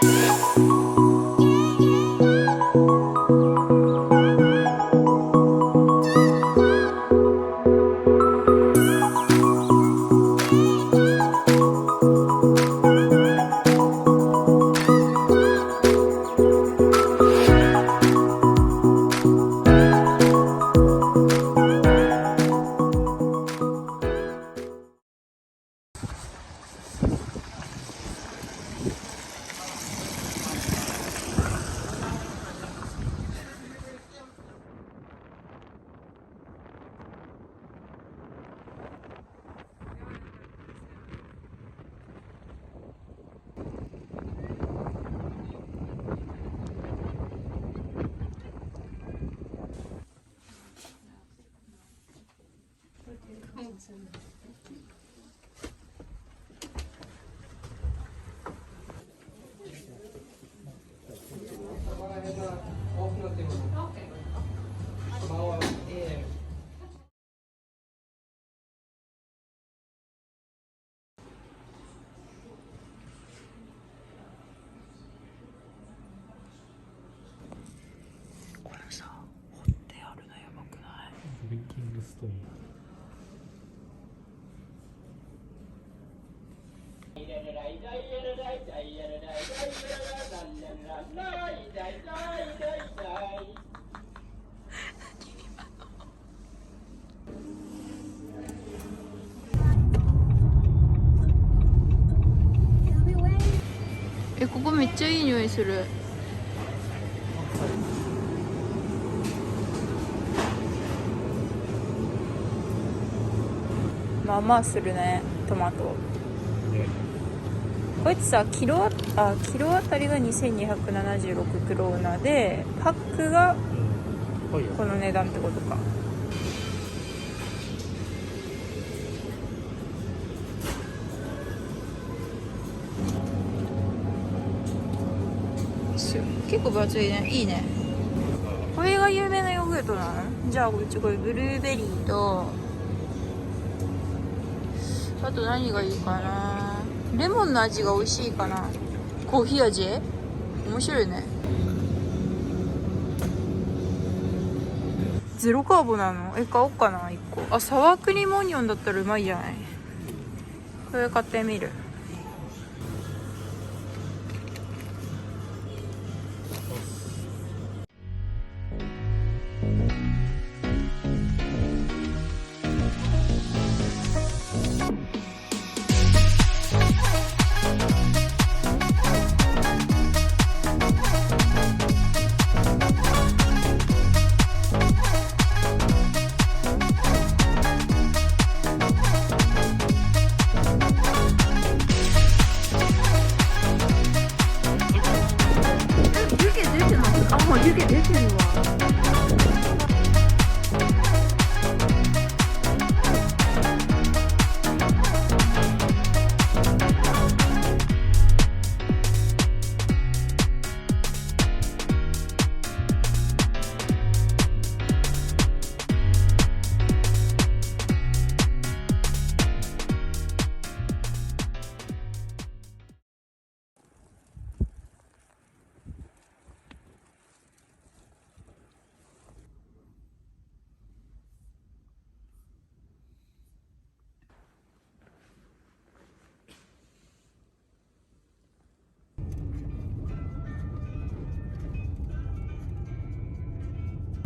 これさ、掘ってあるのやばくない？ベーキングストーン。ここめっちゃいい匂いする。まあまあするね、トマト。こいつさ、キロあたりが2276クローナで、パックがこの値段ってことか。結構分厚いね。いいね。これが有名なヨーグルトなの？じゃあうちこれブルーベリーと、あと何がいいかな。レモンの味が美味しいかな。コーヒー味？面白いね。ゼロカーボなの？買おうかな1個。サワークリームオニオンだったらうまいじゃない。これ買ってみる。湯気出てるわ。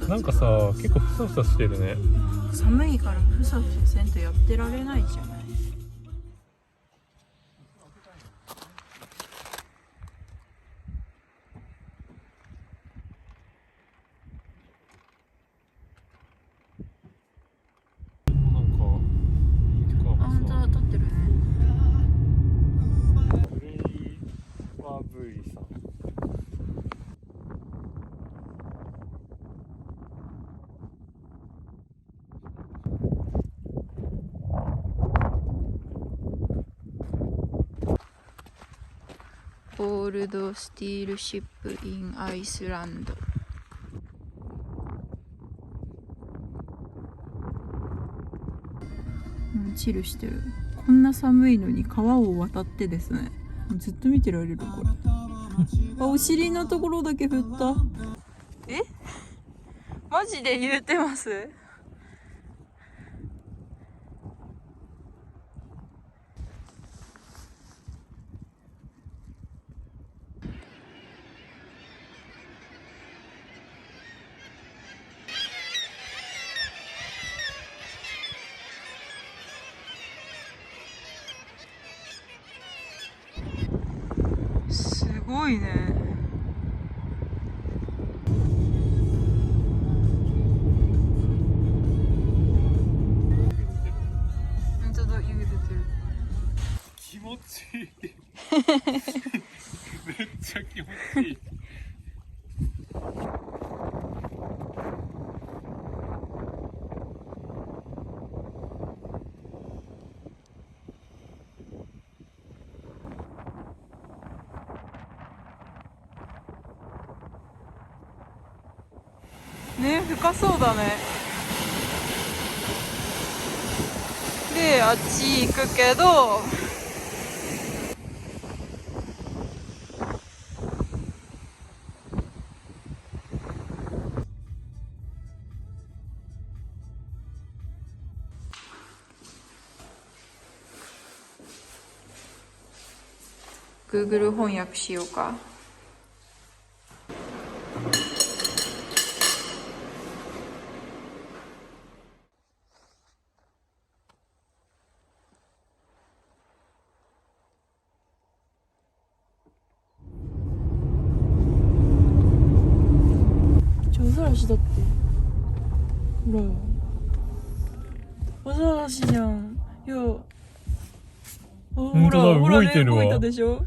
なんかさ、結構ふさふさしてるね。寒いからふさふさせんとやってられないじゃない。オールドスティールシップインアイスランド。チルしてる。こんな寒いのに川を渡ってですね、ずっと見てられるこれ。あ、お尻のところだけ振った。え、マジで言うてます？すごいね。めっちゃ湯気出てる。気持ちいい。めっちゃ気持ちいい。ね、深そうだね。で、あっち行くけど、Google 翻訳しようか。アザラシだって。ほら。アザラシじゃん。いや。ほ本当だ、ら、ほら動いてるわ。動いたでしょ。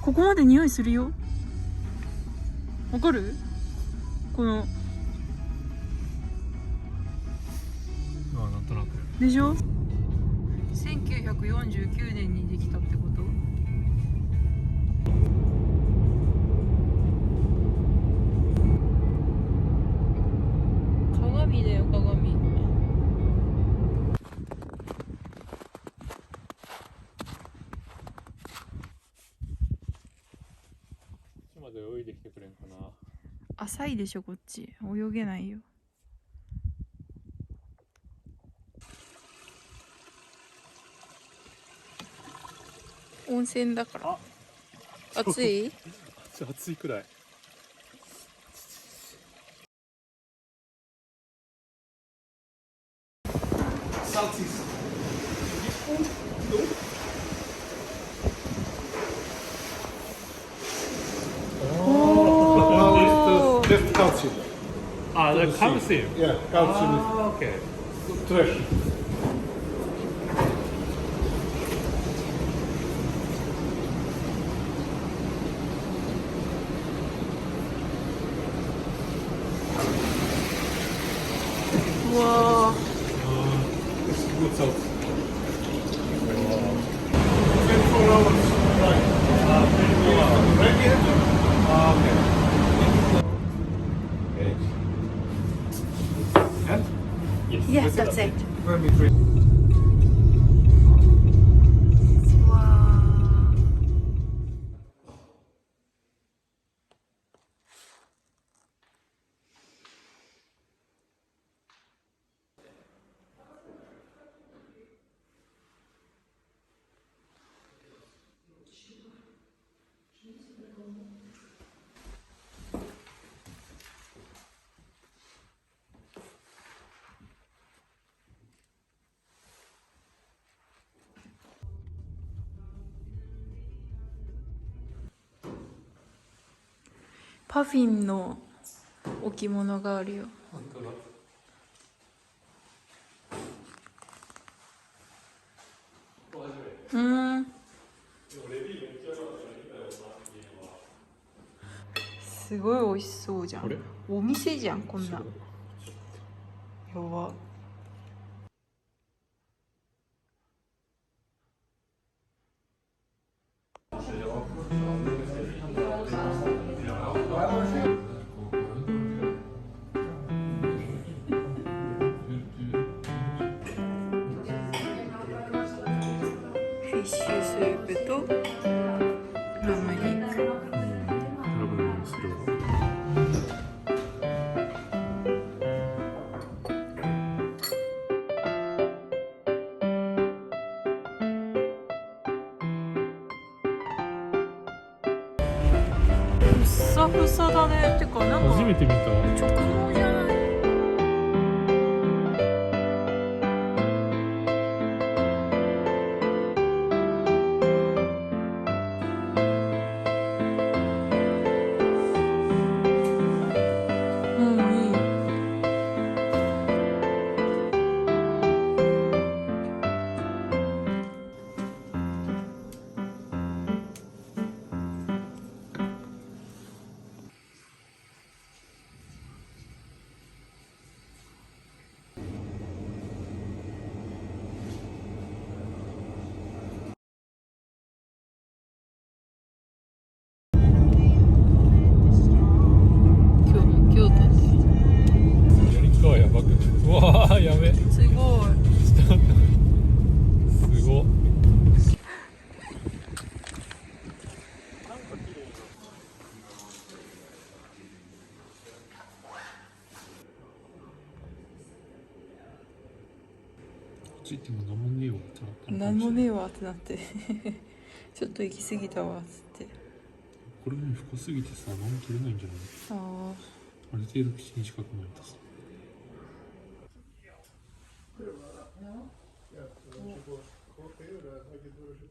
ここまで匂いするよ。わかる？この。あ、なんとなく。でしょ？ 1949 年にできたってこと？鏡だよ、鏡。こっちまで泳いできてくれんかな。浅いでしょ、こっち。泳げないよ。温泉だから。暑い？暑いくらい。おー。 Just calcium. Ah, the calcium. Yeah, calcium Ah, okay. is trash. うわー。 It's good salt. 24 hours. Right. Radiator. Ah, okay. And Yes. Yes, that's it. vermicelli. うわー。パフィンの置物があるよ。本当だ。すごい美味しそうじゃん。お店じゃんこんな。やば。フィッシュスープとラム肉。ラブラブするわ。ふさふさだね。てかなんか初めて見た。直毛じゃない？もういい。京都でやりかやばくない。うわーやべ。すごい。すごっ。ついても何もねえわってなったのか何ももしれない。ねえわってなってちょっと行き過ぎたわっつって。これも深すぎてさ、何も取れないんじゃない？あある程度口に近くないとさ。Ja, to znaczy było koło tej, ale takie duże, że